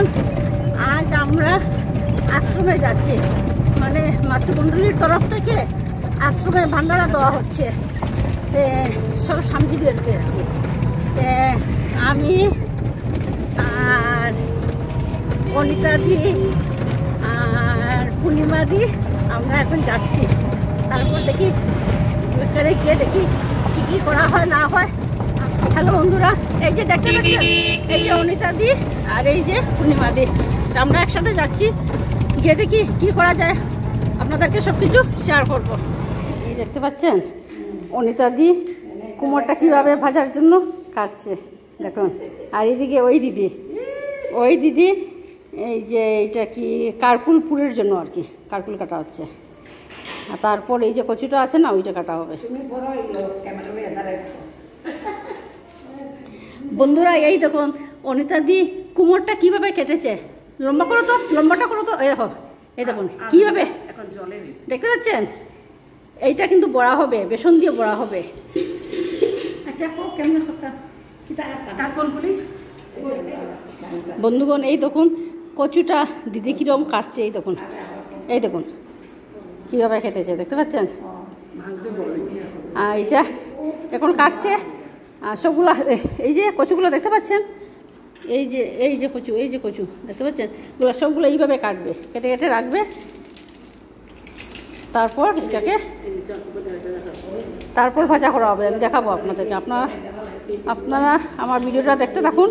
বন্ধুগণ, আজ আমরা আশ্রমে যাচ্ছি, মানে মাতৃমণ্ডলীর তরফ থেকে আশ্রমে ভান্ডারা দেওয়া হচ্ছে সব স্বামীজিদেরকে আর কি। আমি আর অনিতা দি আর পূর্ণিমা দি আমরা এখন যাচ্ছি। তারপর দেখি ওইখানে গিয়ে দেখি কী কী করা হয় না হয়। হ্যালো বন্ধুরা, এই যে দেখতে পাচ্ছেন, এই যে অনিতা দি আর এই যে পূর্ণিমা দি, আমরা একসাথে যাচ্ছি। গিয়ে দেখি কী করা যায়, আপনাদেরকে সব কিছু শেয়ার করবো। এই দেখতে পাচ্ছেন অনিতা দি কুমোরটা কীভাবে ভাজার জন্য কাটছে দেখুন। আর এইদিকে ওই দিদি এই যে এইটা কি কারকুলপুরের জন্য আর কি কারকুল কাটা হচ্ছে। আর তারপর এই যে কচুটা আছে না, ওইটা কাটা হবে। বন্ধুরা এই দেখুন অনিতা দি কুমোরটা কীভাবে কেটেছে। লম্বা করো তো, লম্বাটা করো তো। এই দেখো, এই দেখুন কীভাবে দেখতে পাচ্ছেন। এইটা কিন্তু বড়া হবে, বেসন দিয়ে বড়া হবে। আচ্ছা কেমন বন্ধুগণ, এই দেখুন কচুটা দিদি কীরকম কাটছে। এই দেখুন কীভাবে কেটেছে দেখতে পাচ্ছেন। আর এটা এখন কাটছে। আর সবগুলো এই যে কচুগুলো দেখতে পাচ্ছেন, এই যে কচু দেখতে পাচ্ছেন, এগুলো সবগুলো এইভাবে কাটবে, কেটে কেটে রাখবে। তারপর এটাকে তারপর ভাজা করা হবে। আমি দেখাবো আপনাদেরকে। আপনারা আমার ভিডিওটা দেখতে থাকুন।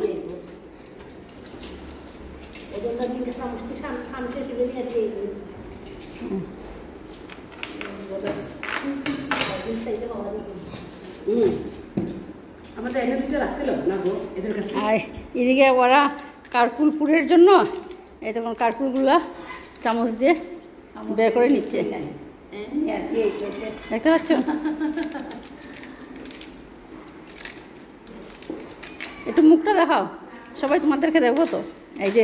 আর এদিকে ওরা কারকুলপুরের জন্য এই তখন কারকুলগুলা চামচ দিয়ে বের করে নিচ্ছে, দেখতে পাচ্ছ। একটু মুখটা দেখাও, সবাই তোমাদেরকে দেখবো তো। এই যে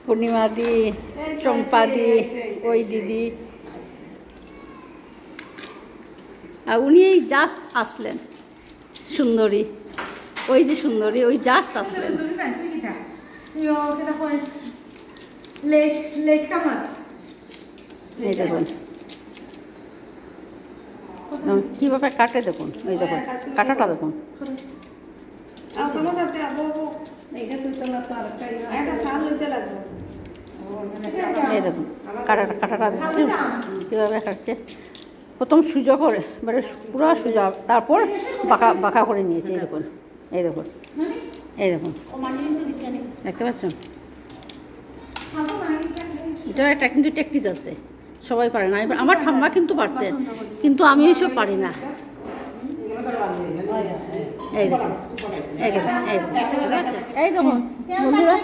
পূর্ণিমা দি, চম্পা দি, ওই দিদি, আর উনি এই জাস্ট আসলেন। সুন্দরী, ওই যে সুন্দরী, ওই জাস্ট আসলেন। এই দেখুন কীভাবে কাটে দেখুন, এই দেখুন কাটাটা দেখুন। এই দেখুন কাটাটা কীভাবে কাটছে। প্রথম সোজা করে, এবারে পুরো সোজা, তারপর বাঁকা করে নিয়েছে। এই দেখুন দেখতে পাচ্ছেন। এটা একটা কিন্তু টেকনিক আছে, সবাই পারে না। আমার ঠাম্মা কিন্তু পারতেন, কিন্তু আমি এসব পারি না। এই দেখুন বন্ধুরা,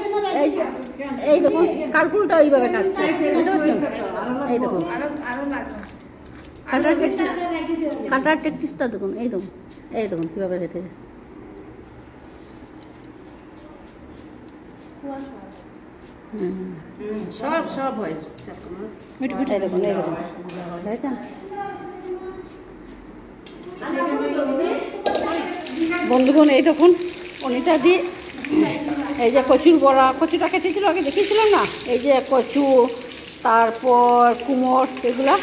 এই দেখুন কারকুলটা ওইভাবে কাটছে, বুঝতে পারছেন। এই দেখুন কাটার টেকনিকটা দেখুন। এই দেখুন কীভাবে কেটেছে। সব হয় এই দেখুন দেখেছেন বন্ধুগণ। এই দেখুন অনিতা দি এই যে কচুর বড়া, কচুটা কেটেছিল আগে দেখিয়েছিলাম না। এই যে কচু, তারপর কুমোর, এগুলা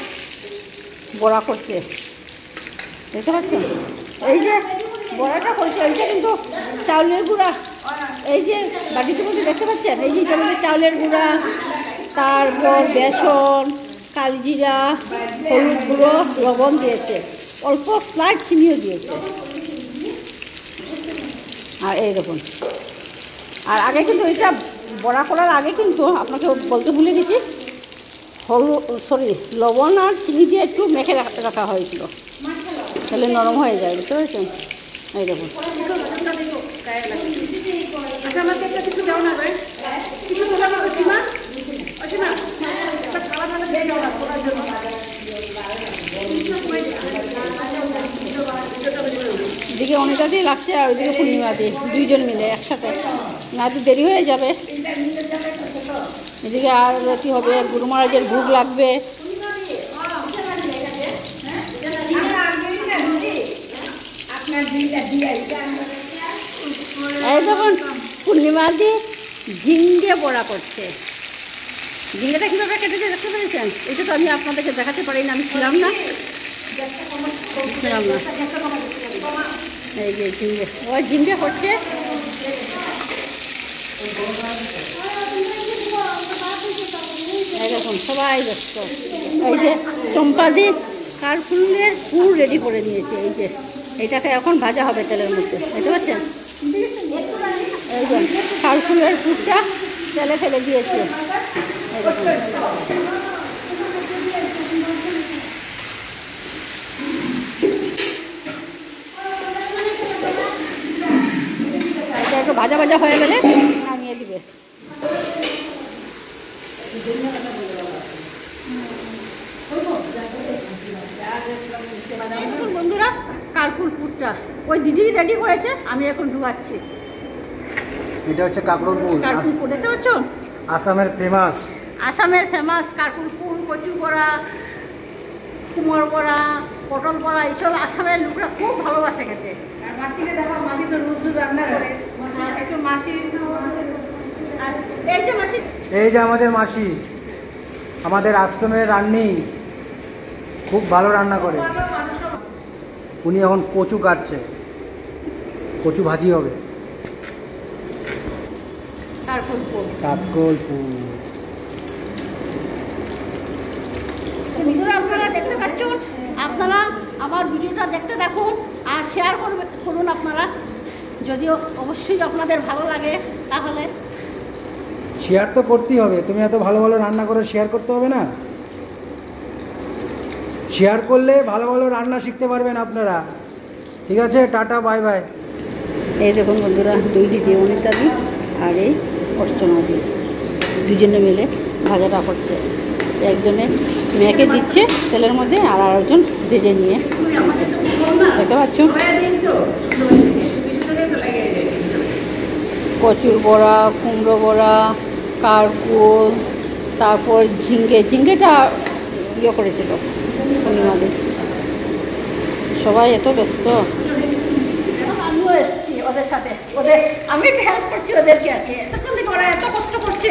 বড়া করছে, দেখতে পাচ্ছেন। এই যে বড়াটা করছে, এইটা কিন্তু চাউলের গুঁড়া, এই যে বাটির মধ্যে দেখতে পাচ্ছেন, এই যে যেমন চাউলের গুঁড়া, তারপর বেসন, কালজিরা, হলুদ গুঁড়ো, লবণ দিয়েছে, অল্প স্লাইড চিনিও দিয়েছে। আর এই দেখুন, আর আগে কিন্তু এটা বড়া করার আগে কিন্তু আপনাকে বলতে ভুলে গেছি, লবণ আর চিনি দিয়ে একটু মেখে রাখা হয়েছিল, তাহলে নরম হয়ে যায়, বুঝতে পেরেছেন। এই দেখুন এদিকে অনিতা দিয়ে লাগছে আর ওইদিকে পূর্ণিমা দিয়ে, দুইজন মিলে একসাথে, না তো দেরি হয়ে যাবে। এদিকে আর কি হবে, গুরু মহারাজের ভোগ লাগবে। এই দেখুন পূর্ণিমা দি ঝিঙ্গে বড়া করছে। ঝিঙ্গেটা কীভাবে কেটেছে দেখতে পেরেছেন? এটা তো আমি আপনাদেরকে দেখাতে পারি না, আমি ছিলাম না। এই যে ঝিঙ্গে, ওই ঝিঙ্গে হচ্ছে। এই দেখুন সবাই ব্যস্ত। এই যে চম্পাদি কারফুলের পুর রেডি করে নিয়েছে। এই যে এইটাকে এখন ভাজা হবে তেলের মধ্যে, বুঝতে পারছেন? এই যে কারফুলের পুরটা তেলে ফেলে দিয়েছে। এই দেখুন এটা একটু ভাজা ভাজা হয়ে গেলে নামিয়ে দিবে। বন্ধুরা কারফুল পুরটা ওই দিদি রেডি করেছে, আমি এখন ঢুকাচ্ছি। এটা হচ্ছে কাকরোল পুর। কারফুল পুর দেখতে পাচ্ছ? আসামের ফেমাস। আসামের ফেমাস কারফুল পুর, কচু বড়া, কুমোর বড়া, পটল বড়া, এইসব আসামের লোকরা খুব ভালোবাসে খেতে। আর মাসিকে দেখো, মাসি তো রোজ রোজ রান্না করে। একটু মাসি, আর এই যে মাসি, এই যে আমাদের মাসি, আমাদের আশ্রমের রান্নি, খুব ভালো রান্না করে। উনি এখন কচু কাটছে, কচু ভাজি হবে। কারফুল পুর, কাকরোল পুর। বন্ধুরা আপনারা দেখতে পাচ্ছেন, আপনারা আমার ভিডিওটা দেখতে দেখুন আর শেয়ার করুন আপনারা, যদিও অবশ্যই আপনাদের ভালো লাগে। তাহলে শেয়ার তো করতেই হবে, তুমি এত ভালো ভালো রান্না করে শেয়ার করতে হবে না? শেয়ার করলে ভালো ভালো রান্না শিখতে পারবেন আপনারা। ঠিক আছে, টাটা, বাই বাই। এই দেখুন বন্ধুরা, দুই দিদি, অনিতাদি আর এই অর্চনাদি, দুজনে মিলে ভাজাটা করছে। একজনে মেয়েকে দিচ্ছে তেলের মধ্যে, আর আরেকজন ভেজে নিয়ে দেখতে পাচ্ছ। কচুর বড়া, কুমড়ো বড়া, কারকুল, তারপর ঝিঙ্গেটা ইয়ে করেছিল পূর্ণিমাদের। সবাই এত ব্যস্ত। আমিও এসছি ওদের সাথে, আমি একটু হেল্প করছি ওদেরকে আর কি। এতক্ষণ থেকে ওরা এত কষ্ট করছে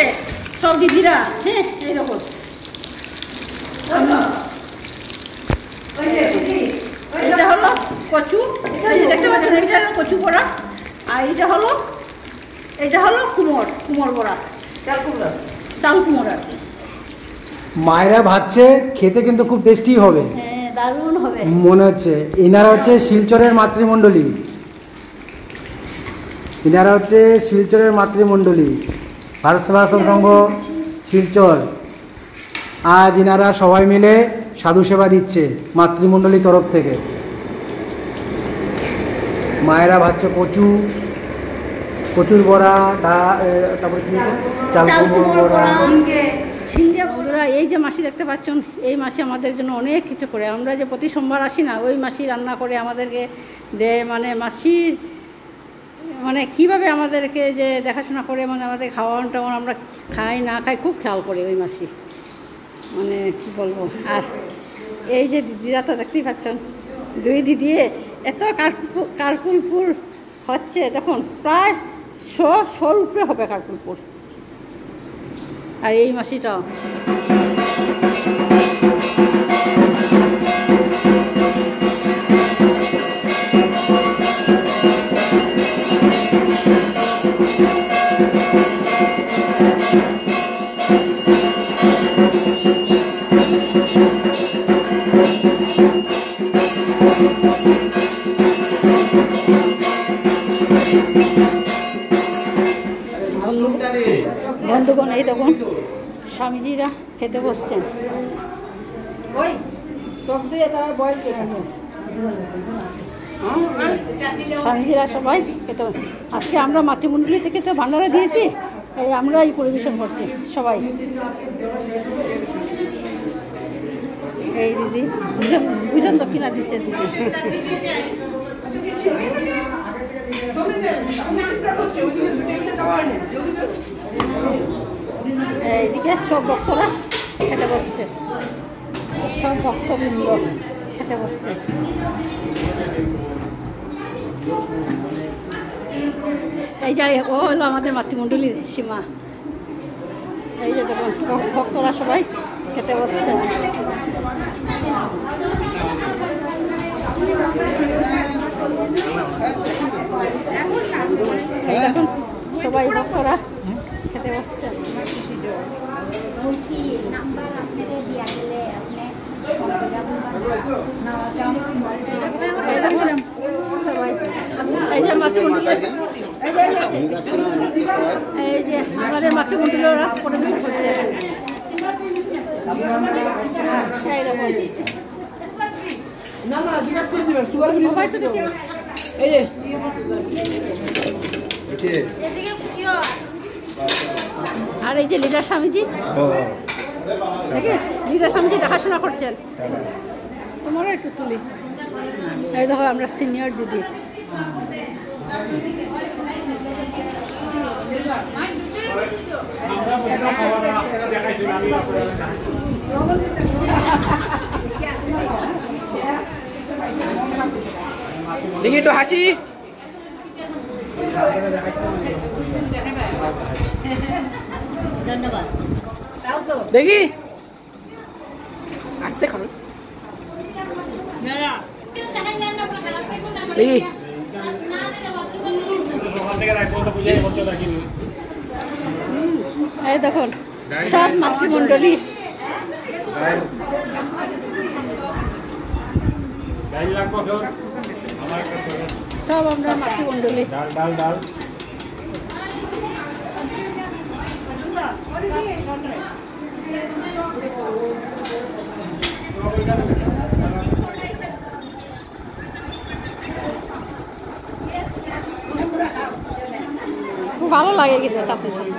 সব দিদিরা। হ্যাঁ, এই দেখো এটা হলো কচু, দেখতে পাচ্ছেন? এটা হলো কচু বড়া, আর এটা হলো কুমোর বড়া, চাল কুমোর আর কি। মায়েরা ভাজছে, খেতে কিন্তু খুব টেস্টি হবে। হ্যাঁ, দারুণ হবে মনে হচ্ছে। এনারা হচ্ছে শিলচরের মাতৃমণ্ডলী, ভারত সেবাশ্রম সংঘ শিলচর। আজ এনারা সবাই মিলে সাধু সেবা দিচ্ছে মাতৃমণ্ডলীর তরফ থেকে। মায়েরা ভাজছে কচুর বড়া, তারপরে কি চাল কুমড়ো বড়া। বন্ধুরা, এই যে মাসি দেখতে পাচ্ছেন, এই মাসি আমাদের জন্য অনেক কিছু করে। আমরা যে প্রতি সোমবার আসি না, ওই মাসি রান্না করে আমাদেরকে দেয়। মানে মাসির মানে কীভাবে আমাদেরকে যে দেখাশোনা করে, মানে আমাদের খাওয়ান টাওয়ান আমরা খাই না খাই খুব খেয়াল করে ওই মাসি, মানে কী বলবো। আর এই যে দিদিরা তো দেখতেই পাচ্ছেন, দুই দিদি এত কারকুলপুর হচ্ছে, দেখুন প্রায় 100 উপরে হবে কারকুলপুর। আর এই মাসিটাও বন্ধুগণ, এই দেখুন স্বামীজিরা খেতে বসছেন। ওই টক দিয়ে তারা বয়স করেছে, স্বামীজিরা সবাই খেতে। আজকে আমরা মাতৃমণ্ডলী থেকে তো ভান্ডারা দিয়েছি, এই আমরা এই পরিবেশন করছি সবাই। এই দিদি ভোজন দক্ষিণা দিচ্ছে দিদি। এইদিকে সব ভক্তরা খেতে বসছে, সব ভক্তবৃন্দ খেতে বসছে। এই যে ও হলো আমাদের মাতৃমণ্ডলীর সীমা। এই যে দেখুন ভক্তরা সবাই খেতে বসছেন। এই দেখুন সবাই ভক্তরা খেতে বসছেন। সবাই এই যে মাতৃমণ্ডলী, এই যে আমাদের মাতৃমণ্ডলীরা পরিবেশন করছে। এই দেখুন আর এই যে লিডার স্বামীজি, দেখে লিডার স্বামীজি দেখাশোনা করছেন। তোমারও একটু তুলি। এই দেখো আমরা সিনিয়র দিদি। দেখি একটু হাসি। ধন্যবাদ। দেখি আসতে খাবে দেখি। এই দেখুন সব মাতৃমণ্ডলী। সব আমরা মাতৃমণ্ডলী। খুব ভালো লাগে কিন্তু চাটনির সাথে,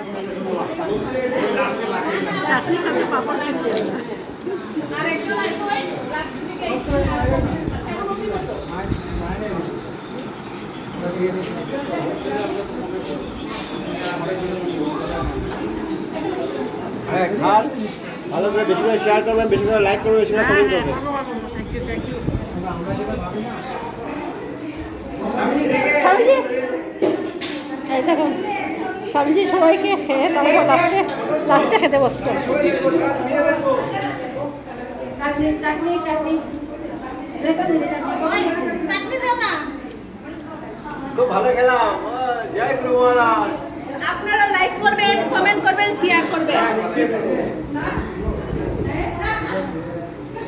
চাটনির সাথে পাপড় থাকছে। ভালো করে বেশি করে শেয়ার করবেন, বেশি করে লাইক করবেন, বেশি করে কমেন্ট করবেন। স্বামীজি এই দেখুন স্বামীজি সবাইকে খেয়ে তারপর লাস্টে খেতে বসতো। খুব ভালো খেলাম। জয় গুরু মহারাজ। আপনারা লাইক করবেন, কমেন্ট করবেন, শেয়ার করবেন।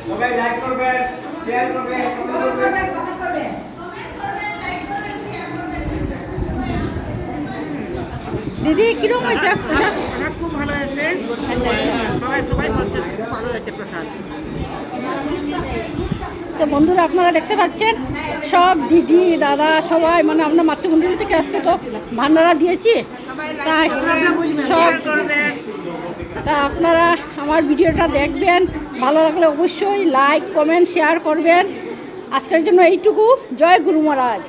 সবাই লাইক করবেন, শেয়ার করবেন, কমেন্ট করবেন। দিদি কিরকম হয়েছে? খুব ভালো হয়েছে। সবাই বলছে খুব ভালো হয়েছে প্রসাদ। তো বন্ধুরা আপনারা দেখতে পাচ্ছেন সব দিদি দাদা সবাই মানে আমরা মাতৃমণ্ডলী থেকে আজকে তো ভান্ডারা দিয়েছি, তাই সব তা আপনারা আমার ভিডিওটা দেখবেন, ভালো লাগলে অবশ্যই লাইক কমেন্ট শেয়ার করবেন। আজকের জন্য এইটুকু। জয় গুরু মহারাজ।